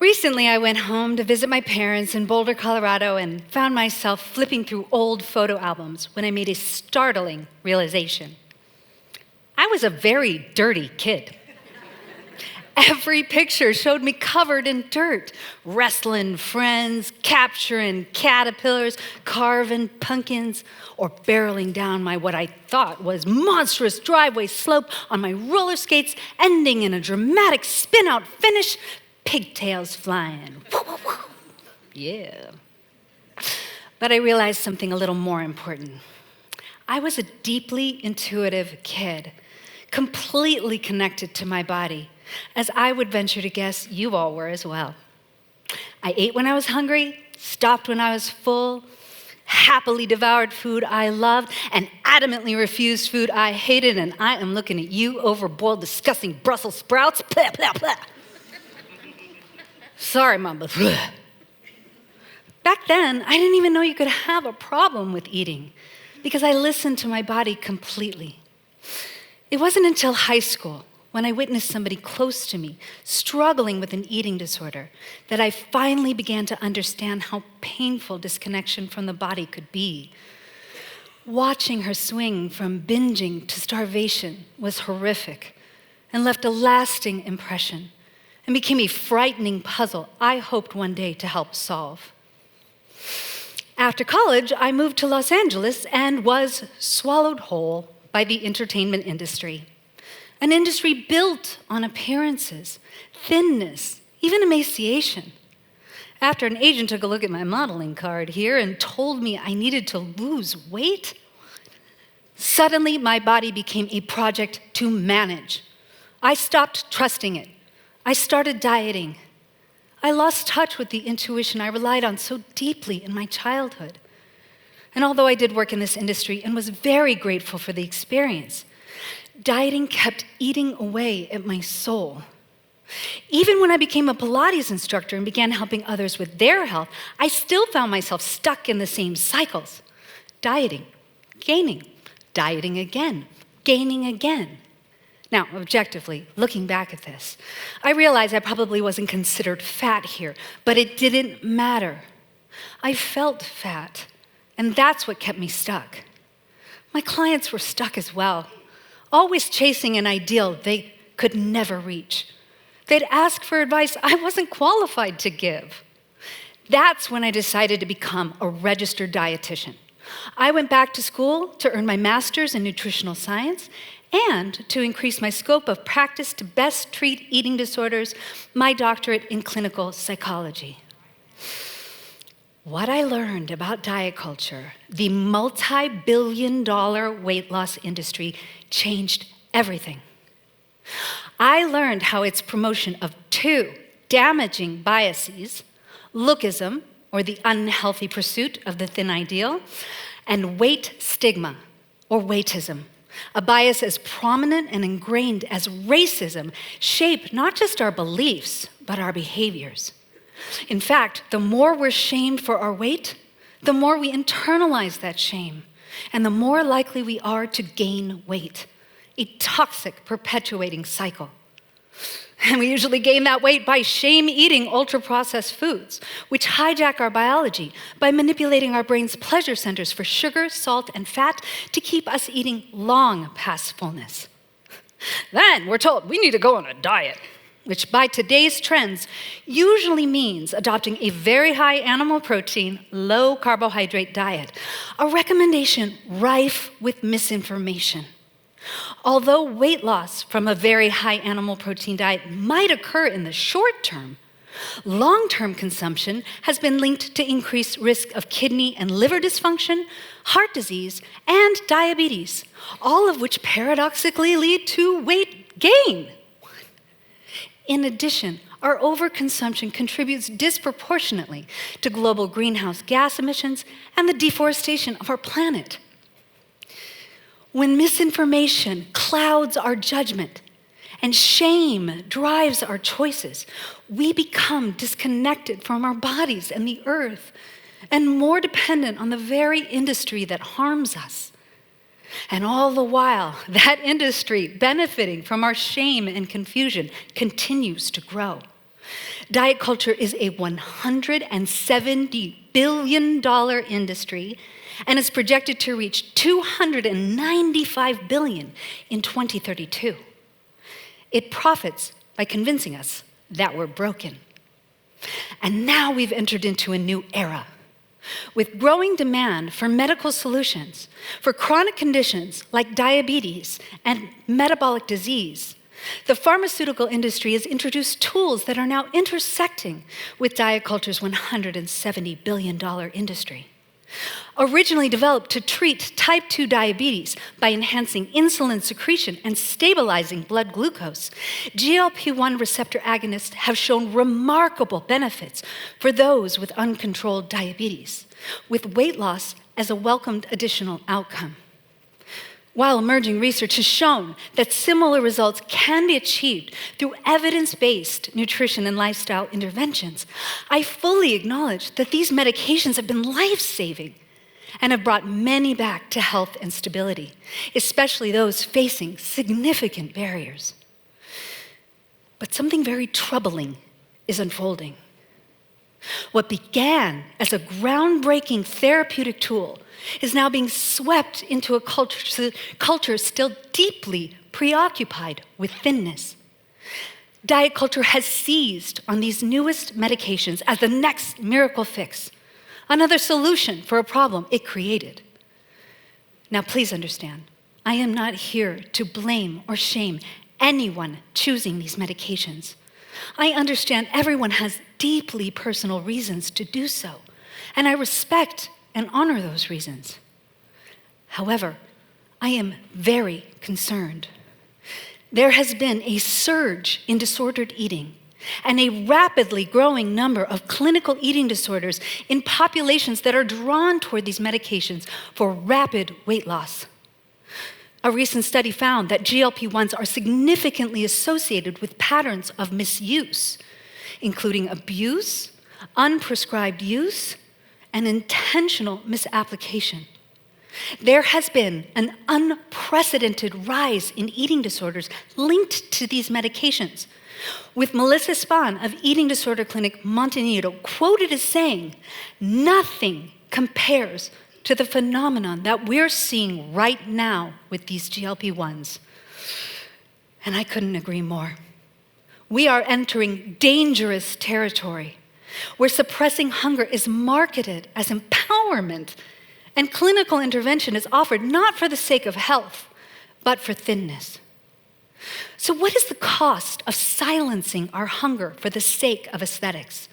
Recently, I went home to visit my parents in Boulder, Colorado, and found myself flipping through old photo albums when I made a startling realization. I was a very dirty kid. Every picture showed me covered in dirt, wrestling friends, capturing caterpillars, carving pumpkins, or barreling down what I thought was monstrous driveway slope on my roller skates, ending in a dramatic spin-out finish, pigtails flying. Yeah. But I realized something a little more important. I was a deeply intuitive kid, completely connected to my body, as I would venture to guess you all were as well. I ate when I was hungry, stopped when I was full, happily devoured food I loved, and adamantly refused food I hated, and I am looking at you, overboiled, disgusting Brussels sprouts. Blah, blah, blah. Sorry, Mom, but blah. Back then, I didn't even know you could have a problem with eating because I listened to my body completely. It wasn't until high school, when I witnessed somebody close to me struggling with an eating disorder, that I finally began to understand how painful disconnection from the body could be. Watching her swing from binging to starvation was horrific and left a lasting impression and became a frightening puzzle I hoped one day to help solve. After college, I moved to Los Angeles and was swallowed whole by the entertainment industry. An industry built on appearances, thinness, even emaciation. After an agent took a look at my modeling card here and told me I needed to lose weight, suddenly my body became a project to manage. I stopped trusting it. I started dieting. I lost touch with the intuition I relied on so deeply in my childhood. And although I did work in this industry and was very grateful for the experience, dieting kept eating away at my soul. Even when I became a Pilates instructor and began helping others with their health, I still found myself stuck in the same cycles. Dieting, gaining, dieting again, gaining again. Now, objectively, looking back at this, I realize I probably wasn't considered fat here, but it didn't matter. I felt fat, and that's what kept me stuck. My clients were stuck as well, always chasing an ideal they could never reach. They'd ask for advice I wasn't qualified to give. That's when I decided to become a registered dietitian. I went back to school to earn my master's in nutritional science and to increase my scope of practice to best treat eating disorders, my doctorate in clinical psychology. What I learned about diet culture, the multi-billion-dollar weight loss industry, changed everything. I learned how its promotion of two damaging biases, lookism, or the unhealthy pursuit of the thin ideal, and weight stigma, or weightism, a bias as prominent and ingrained as racism, shape not just our beliefs, but our behaviors. In fact, the more we're shamed for our weight, the more we internalize that shame, and the more likely we are to gain weight, a toxic, perpetuating cycle. And we usually gain that weight by shame-eating ultra-processed foods, which hijack our biology by manipulating our brain's pleasure centers for sugar, salt, and fat to keep us eating long past fullness. Then we're told we need to go on a diet, which by today's trends usually means adopting a very high animal protein, low carbohydrate diet, a recommendation rife with misinformation. Although weight loss from a very high animal protein diet might occur in the short term, long-term consumption has been linked to increased risk of kidney and liver dysfunction, heart disease, and diabetes, all of which paradoxically lead to weight gain. In addition, our overconsumption contributes disproportionately to global greenhouse gas emissions and the deforestation of our planet. When misinformation clouds our judgment and shame drives our choices, we become disconnected from our bodies and the earth and more dependent on the very industry that harms us. And all the while, that industry benefiting from our shame and confusion continues to grow. Diet culture is a $170 billion industry and is projected to reach $295 billion in 2032. It profits by convincing us that we're broken. And now we've entered into a new era. With growing demand for medical solutions for chronic conditions like diabetes and metabolic disease, the pharmaceutical industry has introduced tools that are now intersecting with diet culture's $170 billion industry. Originally developed to treat type 2 diabetes by enhancing insulin secretion and stabilizing blood glucose, GLP-1 receptor agonists have shown remarkable benefits for those with uncontrolled diabetes, with weight loss as a welcomed additional outcome. While emerging research has shown that similar results can be achieved through evidence-based nutrition and lifestyle interventions, I fully acknowledge that these medications have been life-saving and have brought many back to health and stability, especially those facing significant barriers. But something very troubling is unfolding. What began as a groundbreaking therapeutic tool is now being swept into a culture still deeply preoccupied with thinness. Diet culture has seized on these newest medications as the next miracle fix, another solution for a problem it created. Now, please understand, I am not here to blame or shame anyone choosing these medications. I understand everyone has deeply personal reasons to do so, and I respect and honor those reasons. However, I am very concerned. There has been a surge in disordered eating and a rapidly growing number of clinical eating disorders in populations that are drawn toward these medications for rapid weight loss. A recent study found that GLP-1s are significantly associated with patterns of misuse, including abuse, unprescribed use, and intentional misapplication. There has been an unprecedented rise in eating disorders linked to these medications, with Melissa Spahn of Eating Disorder Clinic Montenegro quoted as saying, "Nothing compares to the phenomenon that we're seeing right now with these GLP-1s." And I couldn't agree more. We are entering dangerous territory where suppressing hunger is marketed as empowerment and clinical intervention is offered not for the sake of health, but for thinness. So what is the cost of silencing our hunger for the sake of aesthetics?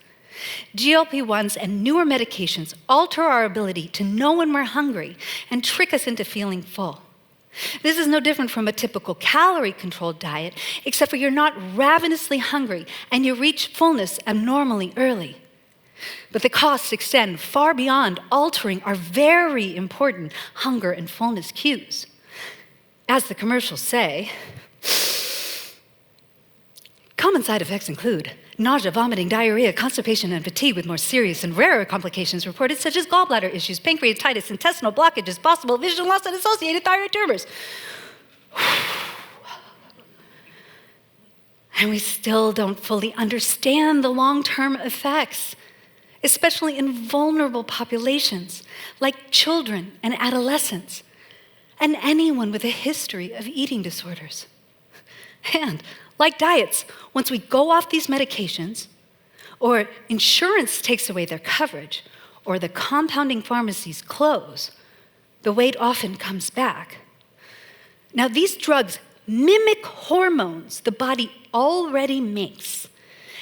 GLP-1s and newer medications alter our ability to know when we're hungry and trick us into feeling full. This is no different from a typical calorie-controlled diet, except for you're not ravenously hungry and you reach fullness abnormally early. But the costs extend far beyond altering our very important hunger and fullness cues. As the commercials say, common side effects include nausea, vomiting, diarrhea, constipation, and fatigue, with more serious and rarer complications reported, such as gallbladder issues, pancreatitis, intestinal blockages, possible vision loss, and associated thyroid tumors. And we still don't fully understand the long-term effects, especially in vulnerable populations like children and adolescents, and anyone with a history of eating disorders. And like diets, once we go off these medications, or insurance takes away their coverage, or the compounding pharmacies close, the weight often comes back. Now, these drugs mimic hormones the body already makes,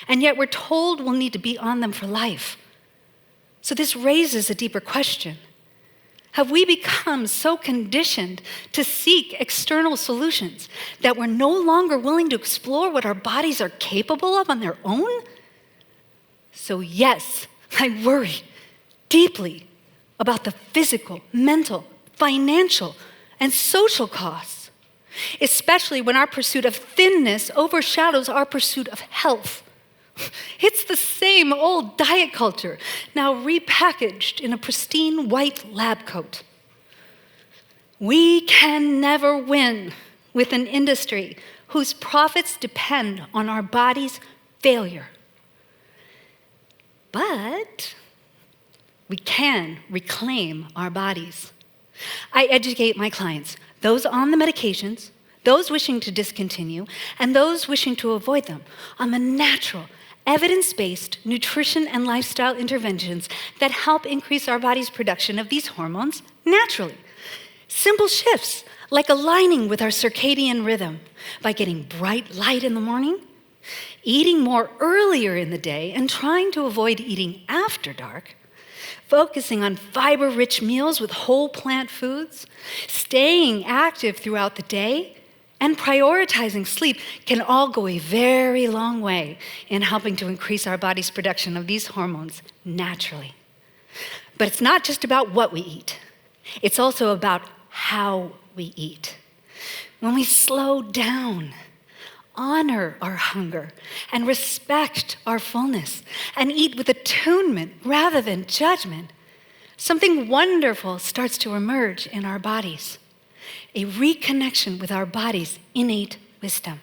and yet we're told we'll need to be on them for life. So this raises a deeper question. Have we become so conditioned to seek external solutions that we're no longer willing to explore what our bodies are capable of on their own? So yes, I worry deeply about the physical, mental, financial, and social costs, especially when our pursuit of thinness overshadows our pursuit of health. It's the same old diet culture, now repackaged in a pristine white lab coat. We can never win with an industry whose profits depend on our body's failure. But we can reclaim our bodies. I educate my clients, those on the medications, those wishing to discontinue, and those wishing to avoid them, on the natural, evidence-based nutrition and lifestyle interventions that help increase our body's production of these hormones naturally. Simple shifts, like aligning with our circadian rhythm by getting bright light in the morning, eating more earlier in the day, and trying to avoid eating after dark, focusing on fiber-rich meals with whole plant foods, staying active throughout the day, and prioritizing sleep can all go a very long way in helping to increase our body's production of these hormones naturally. But it's not just about what we eat. It's also about how we eat. When we slow down, honor our hunger, and respect our fullness, and eat with attunement rather than judgment, something wonderful starts to emerge in our bodies. A reconnection with our body's innate wisdom,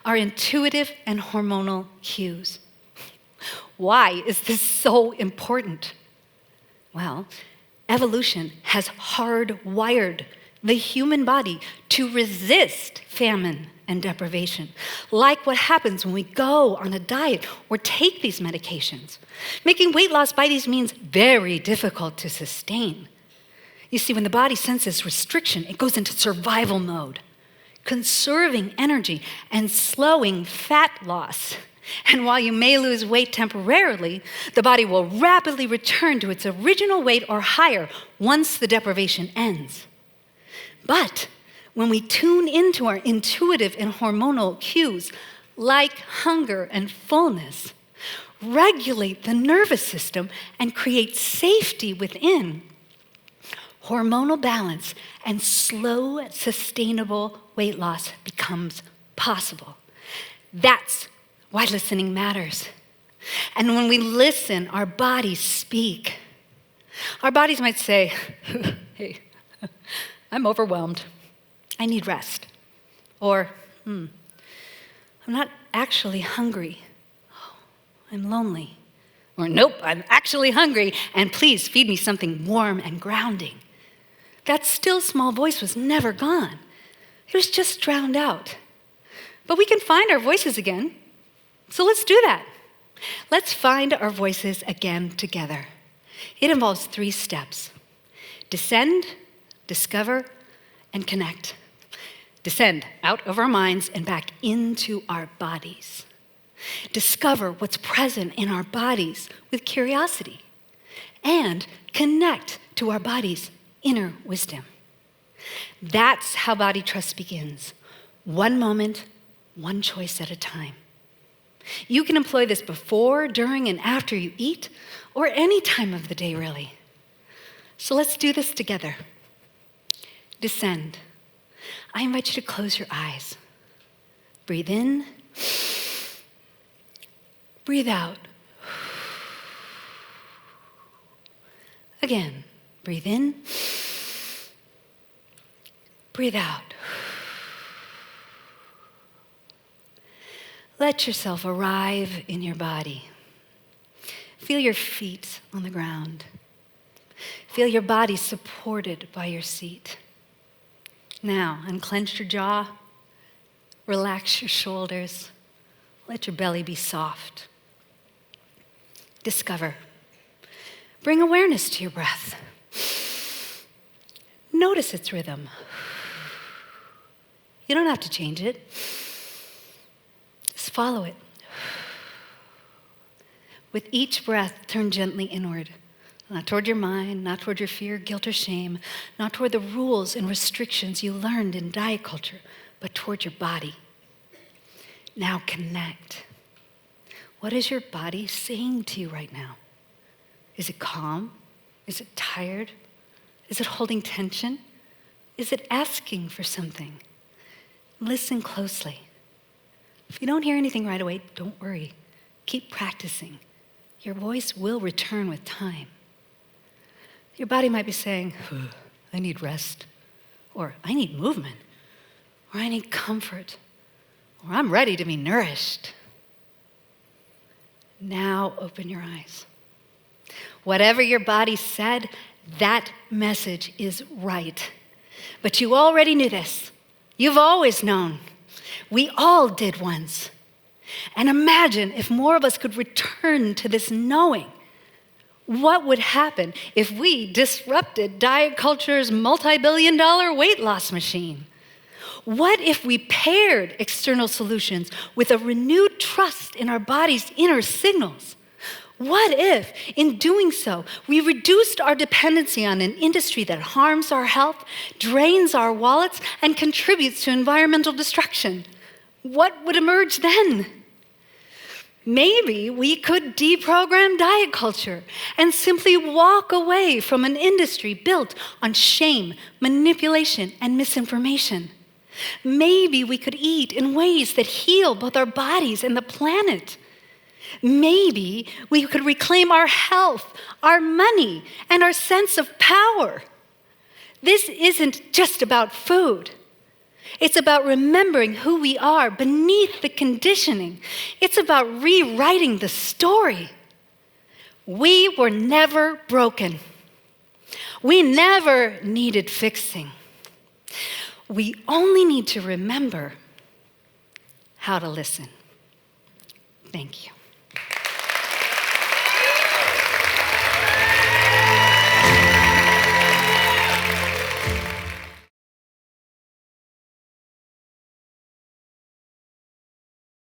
our intuitive and hormonal cues. Why is this so important? Well, evolution has hardwired the human body to resist famine and deprivation, like what happens when we go on a diet or take these medications, making weight loss by these means very difficult to sustain. You see, when the body senses restriction, it goes into survival mode, conserving energy and slowing fat loss. And while you may lose weight temporarily, the body will rapidly return to its original weight or higher once the deprivation ends. But when we tune into our intuitive and hormonal cues, like hunger and fullness, regulate the nervous system and create safety within, hormonal balance and slow, sustainable weight loss becomes possible. That's why listening matters. And when we listen, our bodies speak. Our bodies might say, hey, I'm overwhelmed. I need rest. Or, I'm not actually hungry. I'm lonely. Or, nope, I'm actually hungry, and please feed me something warm and grounding. That still small voice was never gone. It was just drowned out. But we can find our voices again. So let's do that. Let's find our voices again together. It involves 3 steps: descend, discover, and connect. Descend out of our minds and back into our bodies. Discover what's present in our bodies with curiosity. And connect to our body's inner wisdom. That's how body trust begins. One moment, one choice at a time. You can employ this before, during, and after you eat, or any time of the day, really. So let's do this together. Descend. I invite you to close your eyes. Breathe in. Breathe out. Again, breathe in. Breathe out. Let yourself arrive in your body. Feel your feet on the ground. Feel your body supported by your seat. Now, unclench your jaw. Relax your shoulders. Let your belly be soft. Discover. Bring awareness to your breath. Notice its rhythm. You don't have to change it. Just follow it. With each breath, turn gently inward. Not toward your mind, not toward your fear, guilt, or shame, not toward the rules and restrictions you learned in diet culture, but toward your body. Now connect. What is your body saying to you right now? Is it calm? Is it tired? Is it holding tension? Is it asking for something? Listen closely. If you don't hear anything right away, don't worry. Keep practicing. Your voice will return with time. Your body might be saying, I need rest, or I need movement, or I need comfort, or I'm ready to be nourished. Now open your eyes. Whatever your body said, that message is right. But you already knew this. You've always known. We all did once. And imagine if more of us could return to this knowing. What would happen if we disrupted diet culture's multi-billion-dollar weight loss machine? What if we paired external solutions with a renewed trust in our body's inner signals? What if, in doing so, we reduced our dependency on an industry that harms our health, drains our wallets, and contributes to environmental destruction? What would emerge then? Maybe we could deprogram diet culture and simply walk away from an industry built on shame, manipulation, and misinformation. Maybe we could eat in ways that heal both our bodies and the planet. Maybe we could reclaim our health, our money, and our sense of power. This isn't just about food. It's about remembering who we are beneath the conditioning. It's about rewriting the story. We were never broken. We never needed fixing. We only need to remember how to listen. Thank you.